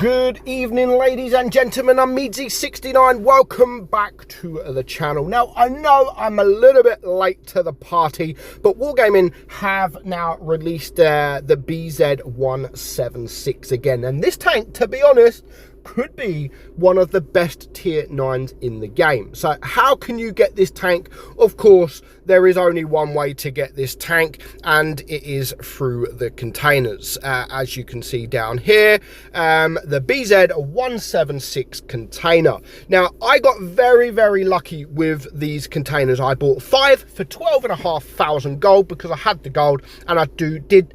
Good evening, ladies and gentlemen. I'm meadsyreplays. Welcome back to the channel. Now, I know I'm a little bit late to the party, but Wargaming have now released the BZ176 again. And this tank, to be honest, could be one of the best tier 9s in the game. So how can you get this tank? Of course, there is only one way to get this tank, and it is through the containers. As you can see down here, the BZ176 container. Now, I got very lucky with these containers. I bought 5 for 12,500 gold because I had the gold, and I did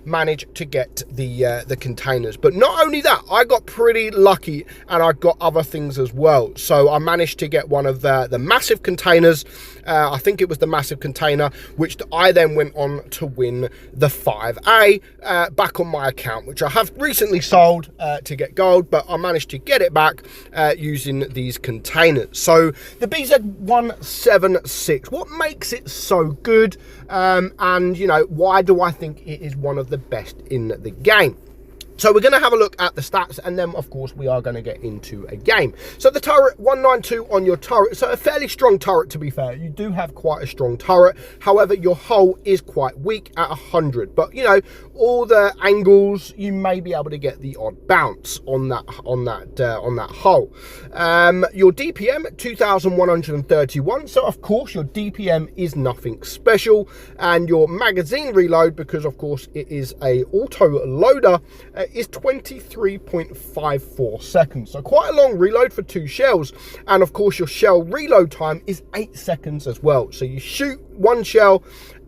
manage to get the containers. But not only that, I got pretty lucky and I got other things as well. So I managed to get one of the massive containers. I think it was the massive container, which I then went on to win the 5A back on my account, which I have recently sold to get gold, but I managed to get it back using these containers. So the BZ176, what makes it so good? And you know, why do I think it is one of the best in the game? So we're going to have a look at the stats, and then of course we are going to get into a game. So the turret, 192 on your turret, so a fairly strong turret, to be fair. You do have quite a strong turret. However, your hull is quite weak at 100, but you know, all the angles, you may be able to get the odd bounce on that hull. Your DPM 2131, so of course your DPM is nothing special, and your magazine reload, because of course it is a auto loader, is 23.54 seconds. So quite a long reload for 2 shells. And of course your shell reload time is 8 seconds as well. So you shoot one shell,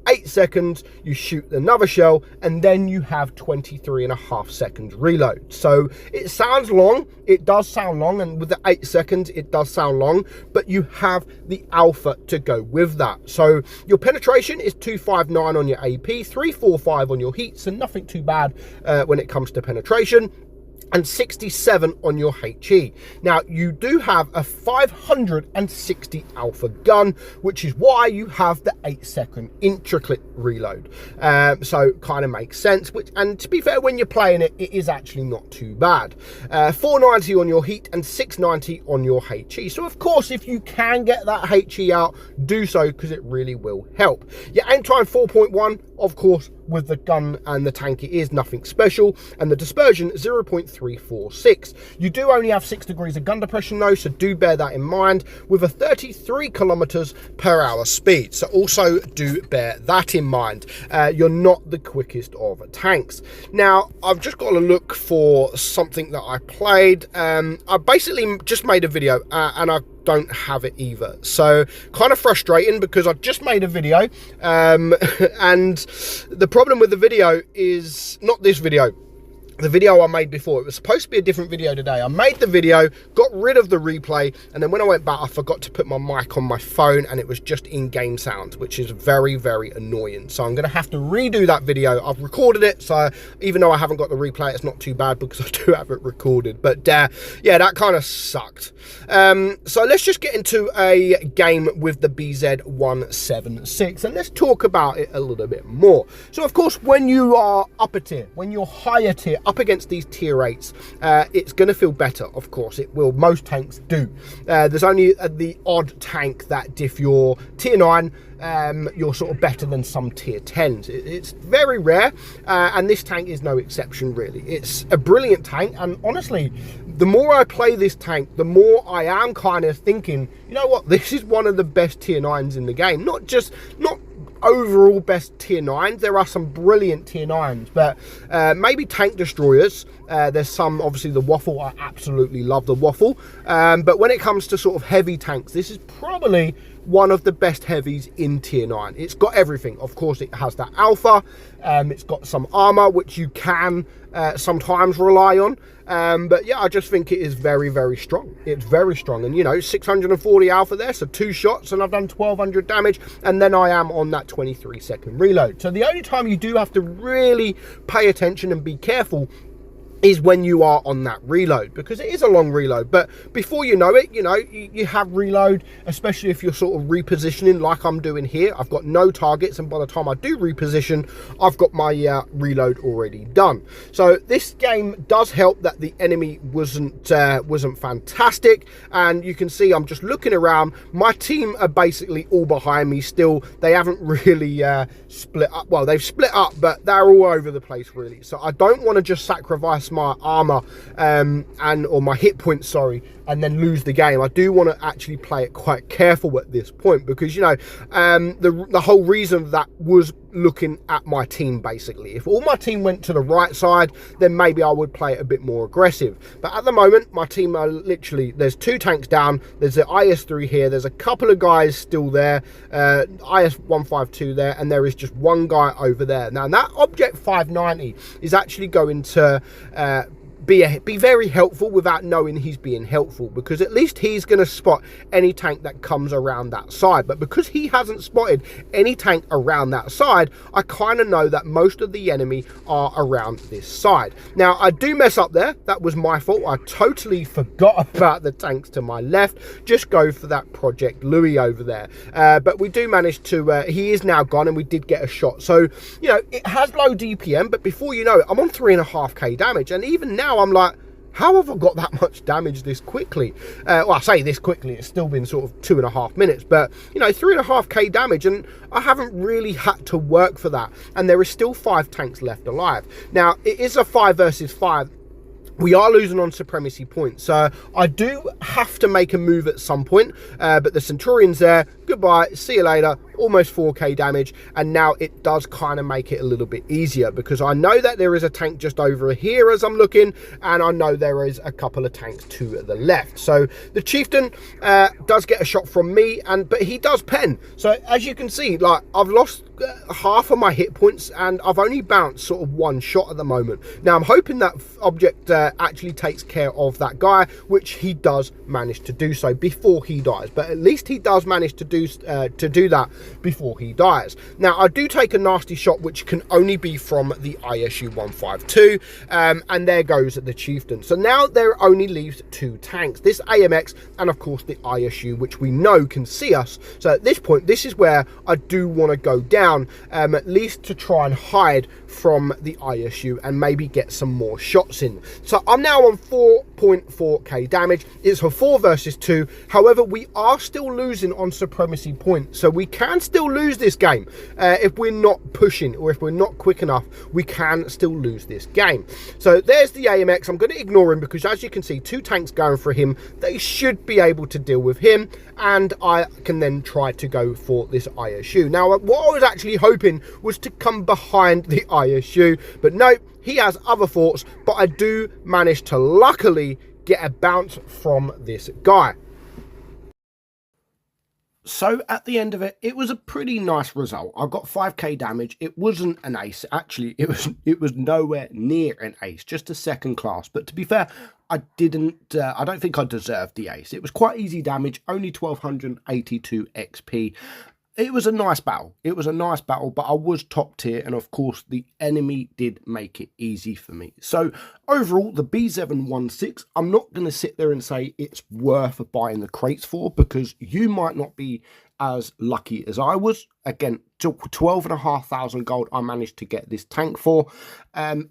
8 seconds, you shoot another shell, and then you have 23.5 seconds reload. So it sounds long, it does sound long, and with the 8 seconds it does sound long, but you have the alpha to go with that. So your penetration is 259 on your AP, 345 on your heat, so nothing too bad when it comes to penetration, and 67 on your HE. Now, you do have a 560 alpha gun, which is why you have the 8-second intricate reload. So kind of makes sense, and to be fair, when you're playing it, it is actually not too bad. 490 on your heat and 690 on your HE. So of course, if you can get that HE out, do so, because it really will help. Your aim time 4.1, of course, with the gun and the tank, it is nothing special, and the dispersion 0.346. You do only have 6 degrees of gun depression though, so do bear that in mind, with a 33 kilometers per hour speed. So also do bear that in mind. You're not the quickest of tanks. Now, I've just got to look for something that I played. I basically just made a video and I don't have it either, so kind of frustrating, because I just made a video and the problem with the video is not this video. The video I made before, it was supposed to be a different video today. I made the video, got rid of the replay, and then when I went back, I forgot to put my mic on my phone, and it was just in-game sounds, which is very annoying. So I'm going to have to redo that video. I've recorded it, so even though I haven't got the replay, it's not too bad because I do have it recorded. But yeah, that kind of sucked. So let's just get into a game with the BZ176, and let's talk about it a little bit more. So of course, when you are upper tier, when you're higher tier, up against these tier 8s, it's going to feel better. Of course it will, most tanks do. There's only the odd tank that if you're tier 9, you're sort of better than some tier 10s. It's very rare, and this tank is no exception really. It's a brilliant tank, and honestly, the more I play this tank, the more I am kind of thinking, you know what, this is one of the best tier 9s in the game. Not overall best tier 9s, there are some brilliant tier 9s, but maybe tank destroyers. There's some, obviously the waffle, I absolutely love the waffle, but when it comes to sort of heavy tanks, this is probably one of the best heavies in tier 9. It's got everything. Of course, it has that alpha, it's got some armor, which you can sometimes rely on, but yeah, I just think it is very strong. It's very strong, and you know, 640 alpha there, so 2 shots and I've done 1200 damage, and then I am on that 23-second reload. So the only time you do have to really pay attention and be careful is when you are on that reload, because it is a long reload. But before you know it, you have reload, especially if you're sort of repositioning like I'm doing here. I've got no targets, and by the time I do reposition, I've got my reload already done. So this game does help that the enemy wasn't fantastic, and you can see I'm just looking around. My team are basically all behind me still. They haven't really split up. Well, they've split up, but they're all over the place really. So I don't want to just sacrifice my armor or my hit points, sorry, and then lose the game. I do want to actually play it quite careful at this point, because the whole reason of that was looking at my team basically. If all my team went to the right side, then maybe I would play it a bit more aggressive. But at the moment, my team are literally, there's 2 tanks down, there's the IS-3 here, there's a couple of guys still there, IS-152 there, and there is just one guy over there. Now that Object 590 is actually going to be very helpful without knowing he's being helpful, because at least he's going to spot any tank that comes around that side. But because he hasn't spotted any tank around that side, I kind of know that most of the enemy are around this side. Now I do mess up there, that was my fault. I totally forgot about the tanks to my left. Just go for that Project Louis over there, but we do manage to he is now gone, and we did get a shot. So it has low DPM, but before you know it, I'm on 3.5k damage, and even now I'm like, how have I got that much damage this quickly? Well, I say this quickly, it's still been sort of 2.5 minutes, but 3.5k damage, and I haven't really had to work for that, and there is still 5 tanks left alive. Now it is a 5 versus 5. We are losing on supremacy points, so I do have to make a move at some point, but the Centurion's there, goodbye, see you later, almost 4k damage, and now it does kind of make it a little bit easier, because I know that there is a tank just over here as I'm looking, and I know there is a couple of tanks to the left. So the Chieftain does get a shot from me, but he does pen. So as you can see, like, I've lost half of my hit points, and I've only bounced sort of 1 shot at the moment. Now I'm hoping that Object actually takes care of that guy, which he does manage to do so before he dies. But at least he does manage to do that before he dies. Now I do take a nasty shot, which can only be from the ISU-152, and there goes the Chieftain. So now there only leaves 2 tanks, this AMX and of course the ISU, which we know can see us. So at this point, this is where I do want to go down, at least to try and hide from the ISU and maybe get some more shots in. So I'm now on 4.4k damage. It's a 4 versus 2. However, we are still losing on supremacy points, so we can still lose this game. If we're not pushing, or if we're not quick enough, we can still lose this game. So there's the AMX. I'm going to ignore him, because as you can see, 2 tanks going for him. They should be able to deal with him, and I can then try to go for this ISU. Now what I was actually hoping was to come behind the ISU, but no, he has other thoughts. But I do manage to luckily get a bounce from this guy. So at the end of it, it was a pretty nice result. I got 5k damage. It wasn't an ace. Actually, it was nowhere near an ace, just a 2nd class. But to be fair, I don't think I deserved the ace. It was quite easy damage, only 1282 XP. It was a nice battle. It was a nice battle, but I was top tier, and of course the enemy did make it easy for me. So overall, the B716, I'm not going to sit there and say it's worth buying the crates for, because you might not be as lucky as I was. Again, 12,500 gold I managed to get this tank for.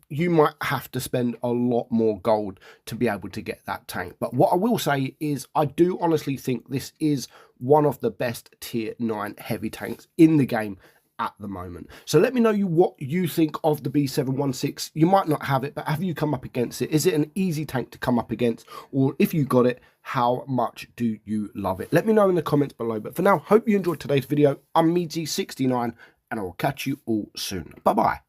You might have to spend a lot more gold to be able to get that tank. But what I will say is I do honestly think this is one of the best tier 9 heavy tanks in the game at the moment. So let me know what you think of the B716. You might not have it, but have you come up against it? Is it an easy tank to come up against? Or if you got it, how much do you love it? Let me know in the comments below. But for now, hope you enjoyed today's video. I'm meadsy69, and I will catch you all soon. Bye-bye.